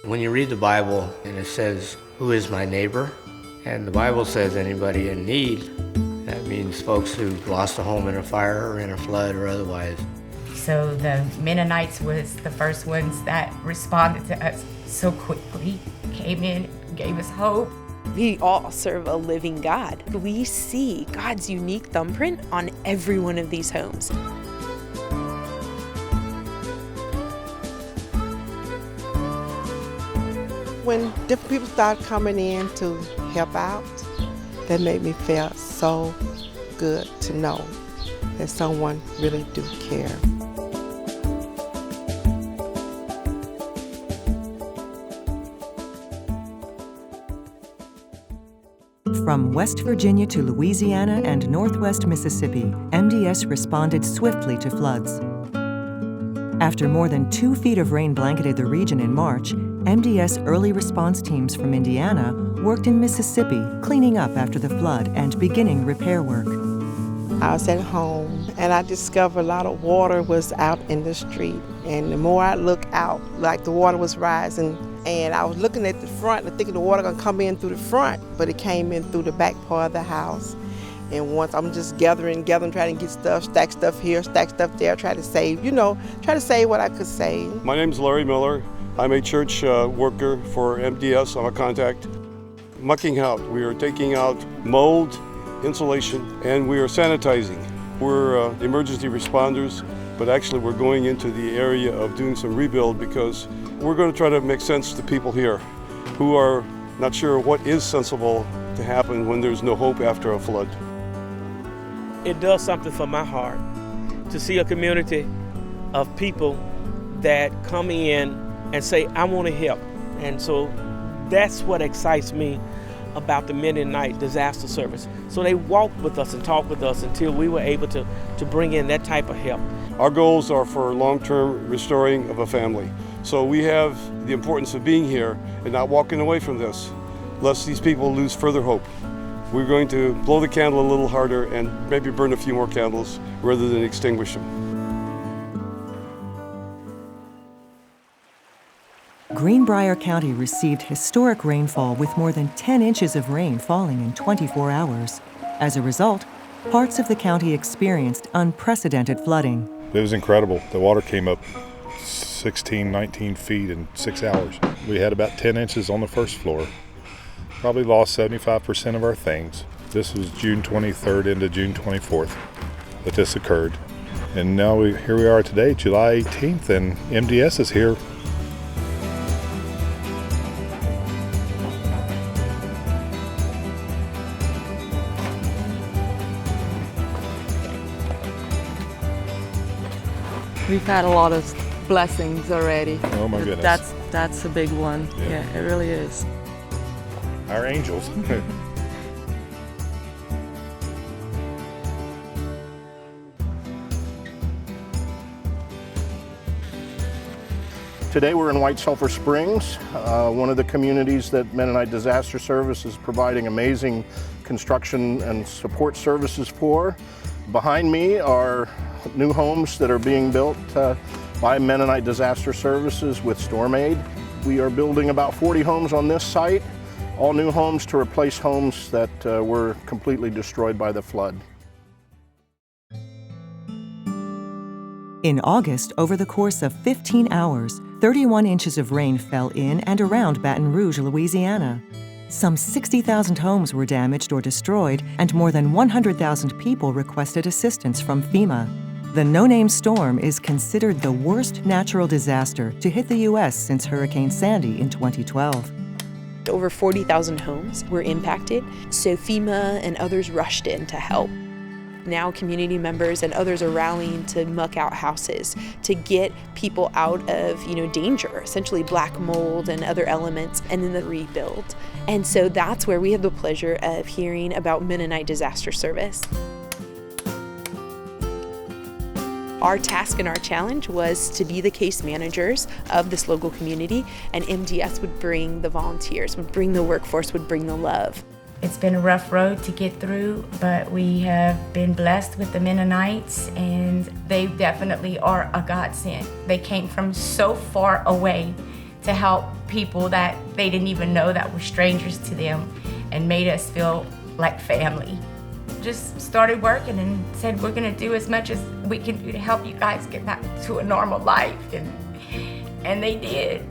When you read the Bible and it says, "Who is my neighbor?" and the Bible says anybody in need, that means folks who've lost a home in a fire or in a flood or otherwise. So the Mennonites was the first ones that responded to us so quickly, came in, gave us hope. We all serve a living God. We see God's unique thumbprint on every one of these homes. When different people started coming in to help out, that made me feel so good to know that someone really do care. From West Virginia to Louisiana and Northwest Mississippi, MDS responded swiftly to floods. After more than 2 feet of rain blanketed the region in March, MDS early response teams from Indiana worked in Mississippi, cleaning up after the flood and beginning repair work. I was at home and I discovered a lot of water was out in the street. And the more I looked out, like the water was rising, and I was looking at the front and thinking the water gonna come in through the front, but it came in through the back part of the house. And once I'm just gathering, trying to get stuff, stack stuff here, stack stuff there, try to save what I could save. My name's Larry Miller. I'm a church worker for MDS. I'm a contact. Mucking out, we are taking out mold, insulation, and we are sanitizing. We're emergency responders, but actually we're going into the area of doing some rebuild because we're going to try to make sense to people here who are not sure what is sensible to happen when there's no hope after a flood. It does something for my heart to see a community of people that come in and say, I want to help. And so that's what excites me about the Mennonite Disaster Service. So they walked with us and talked with us until we were able to bring in that type of help. Our goals are for long-term restoring of a family. So we have the importance of being here and not walking away from this, lest these people lose further hope. We're going to blow the candle a little harder and maybe burn a few more candles rather than extinguish them. Greenbrier County received historic rainfall with more than 10 inches of rain falling in 24 hours. As a result, parts of the county experienced unprecedented flooding. It was incredible. The water came up 16, 19 feet in 6 hours. We had about 10 inches on the first floor. Probably lost 75% of our things. This was June 23rd into June 24th that this occurred. And now here we are today, July 18th, and MDS is here. We've had a lot of blessings already. Oh my goodness. That's a big one. Yeah, it really is. Our angels. Today we're in White Sulphur Springs, one of the communities that Mennonite Disaster Service is providing amazing construction and support services for. Behind me are new homes that are being built by Mennonite Disaster Services with Storm Aid. We are building about 40 homes on this site, all new homes to replace homes that were completely destroyed by the flood. In August, over the course of 15 hours, 31 inches of rain fell in and around Baton Rouge, Louisiana. Some 60,000 homes were damaged or destroyed, and more than 100,000 people requested assistance from FEMA. The no-name storm is considered the worst natural disaster to hit the U.S. since Hurricane Sandy in 2012. Over 40,000 homes were impacted, so FEMA and others rushed in to help. Now community members and others are rallying to muck out houses, to get people out of danger, essentially black mold and other elements, and then the rebuild. And so that's where we have the pleasure of hearing about Mennonite Disaster Service. Our task and our challenge was to be the case managers of this local community, and MDS would bring the volunteers, would bring the workforce, would bring the love. It's been a rough road to get through, but we have been blessed with the Mennonites, and they definitely are a godsend. They came from so far away to help people that they didn't even know that were strangers to them, and made us feel like family. Just started working and said we're gonna do as much as we can do to help you guys get back to a normal life, and they did.